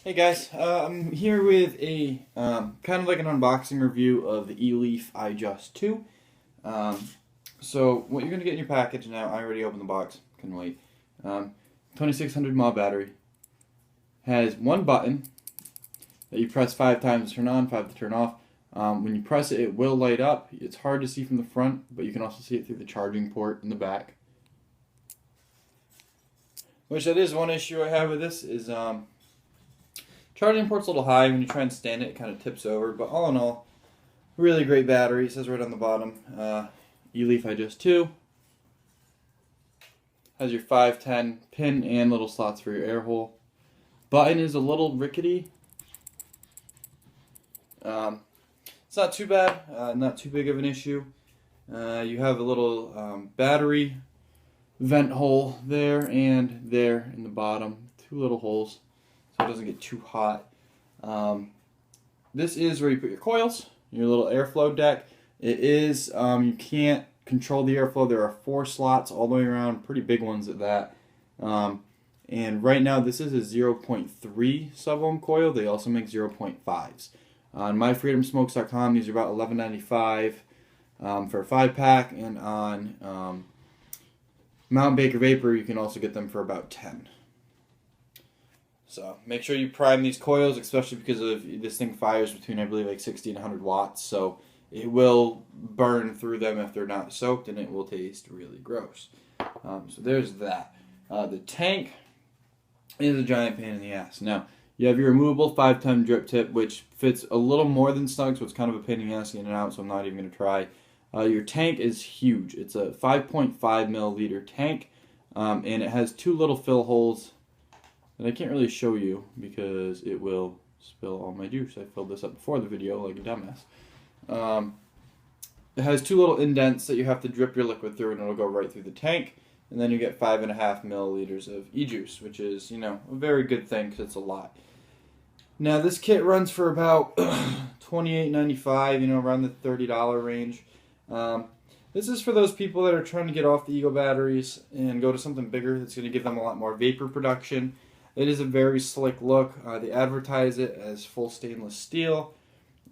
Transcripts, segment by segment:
Hey guys, I'm here with a kind of like an unboxing review of the eLeaf iJust 2. So what you're going to get in your package now, I already opened the box, couldn't wait. 2600 mAh battery, has one button that you press 5 times to turn on, 5 to turn off. When you press it, it will light up. It's hard to see from the front, but you can also see it through the charging port in the back. Which that is one issue I have with this is charging port's a little high. When you try and stand it, it kind of tips over. But all in all, really great battery. It says right on the bottom, eLeaf iJust 2. Has your 510 pin and little slots for your air hole. Button is a little rickety. It's not too bad, not too big of an issue. You have a little battery vent hole there and there in the bottom. 2 little holes so it doesn't get too hot. This is where you put your coils, your little airflow deck. It is, you can't control the airflow. There are 4 slots all the way around, pretty big ones at that. And right now this is a 0.3 sub-ohm coil. They also make 0.5s. On myfreedomsmokes.com, these are about $11.95 for a 5-pack, and on Mount Baker Vapor, you can also get them for about $10. So make sure you prime these coils, especially because of this thing fires between, I believe, like 60 and 100 watts. So it will burn through them if they're not soaked, and it will taste really gross. So there's that. The tank is a giant pain in the ass. Now, you have your removable 5-ton drip tip, which fits a little more than snug, so it's kind of a pain in the ass in and out, so I'm not even going to try. Your tank is huge. It's a 5.5 milliliter tank, and it has 2 little fill holes that I can't really show you because it will spill all my juice. I filled this up before the video like a dumbass. It has 2 little indents that you have to drip your liquid through, and it'll go right through the tank. And then you get 5.5 milliliters of e-juice, which is, you know, a very good thing because it's a lot. Now, this kit runs for about $28.95, you know, around the $30 range. This is for those people that are trying to get off the Eagle batteries and go to something bigger that's going to give them a lot more vapor production. It is a very slick look. They advertise it as full stainless steel.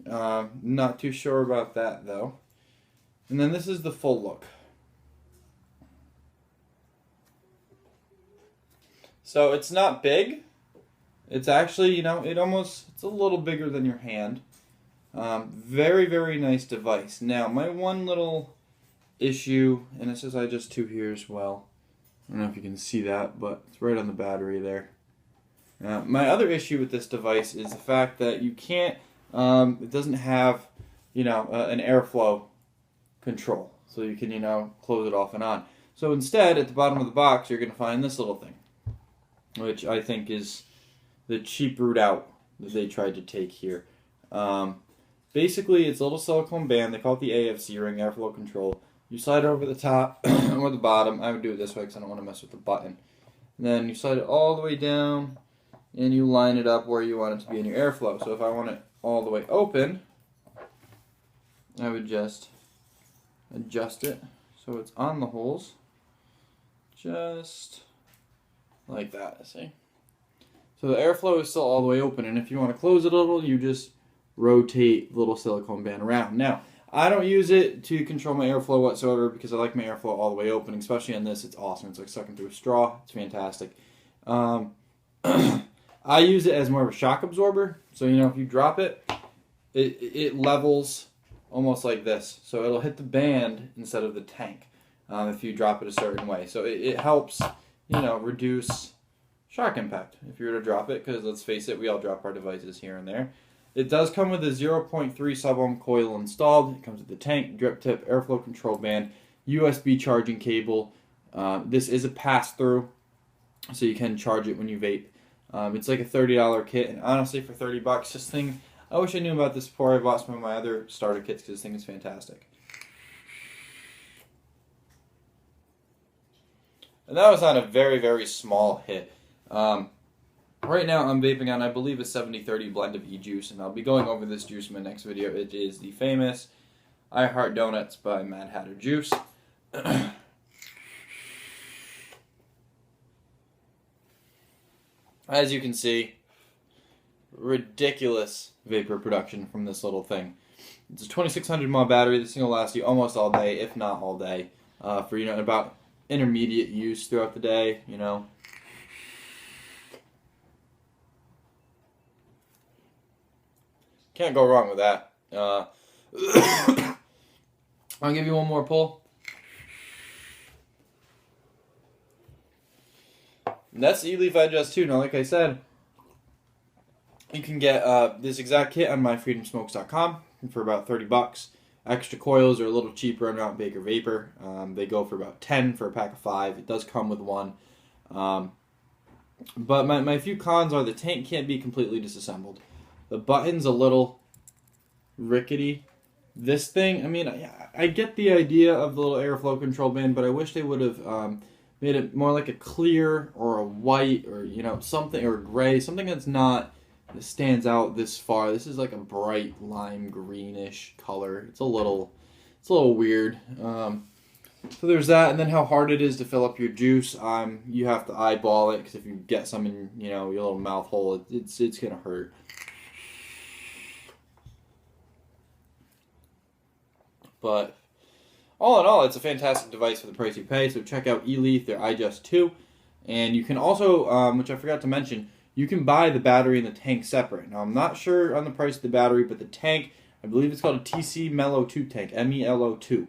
Not too sure about that, though. And then this is the full look. So it's not big. It's actually, you know, it's a little bigger than your hand. Very, very nice device. Now, my one little issue, and it says iJust 2 here as well. I don't know if you can see that, but it's right on the battery there. My other issue with this device is the fact that you can't, it doesn't have, you know, an airflow control. So you can, you know, close it off and on. So instead, at the bottom of the box, you're going to find this little thing, which I think is the cheap route out that they tried to take here. Basically, it's a little silicone band. They call it the AFC ring, airflow control. You slide it over the top or the bottom. I would do it this way because I don't want to mess with the button. And then you slide it all the way down, and you line it up where you want it to be in your airflow. So if I want it all the way open, I would just adjust it so it's on the holes, just like that, see? So the airflow is still all the way open, and if you want to close it a little, you just rotate the little silicone band around. Now, I don't use it to control my airflow whatsoever because I like my airflow all the way open, especially on this. It's awesome. It's like sucking through a straw. It's fantastic. I use it as more of a shock absorber. So, you know, if you drop it, it levels almost like this. So it'll hit the band instead of the tank if you drop it a certain way. So it helps, you know, reduce shock impact if you were to drop it, because let's face it, we all drop our devices here and there. It does come with a 0.3 sub-ohm coil installed. It comes with the tank, drip tip, airflow control band, USB charging cable. This is a pass-through, so you can charge it when you vape. It's like a $30 kit, and honestly, for $30, this thing, I wish I knew about this before I bought some of my other starter kits, because this thing is fantastic. And that was on a very, very small hit. Right now I'm vaping on, I believe, a 70-30 blend of e-juice, and I'll be going over this juice in my next video. It is the famous I Heart Donuts by Mad Hatter Juice. As you can see, ridiculous vapor production from this little thing. It's a 2600 mAh battery. This thing will last you almost all day, if not all day, for about intermediate use throughout the day. Can't go wrong with that. I'll give you one more pull. And that's the eLeaf iJust 2. Now, like I said, you can get this exact kit on myfreedomsmokes.com for about $30. Extra coils are a little cheaper on Mount Baker Vapor. They go for about $10 for a pack of 5. It does come with one. But my few cons are the tank can't be completely disassembled. The button's a little rickety. This thing, I mean, I get the idea of the little airflow control band, but I wish they would have made it more like a clear or a white or, something, or gray, something that stands out this far. This is like a bright lime greenish color. It's a little weird. So there's that, and then how hard it is to fill up your juice. You have to eyeball it, because if you get some in, your little mouth hole, it's gonna hurt. But all in all, it's a fantastic device for the price you pay. So check out eLeaf, their iJust 2, and you can also, which I forgot to mention, you can buy the battery and the tank separate. Now, I'm not sure on the price of the battery, but the tank, I believe it's called a TC Melo 2 tank, MELO2.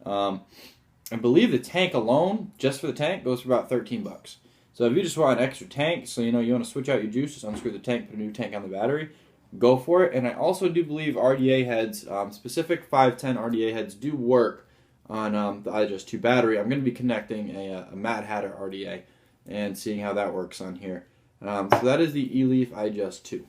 I believe the tank alone, just for the tank, goes for about $13. So if you just want an extra tank, so you want to switch out your juice, just unscrew the tank, put a new tank on the battery, go for it. And I also do believe RDA heads, specific 510 RDA heads, do work on the iJust 2 battery. I'm going to be connecting a Mad Hatter RDA and seeing how that works on here. So that is the eLeaf iJust 2.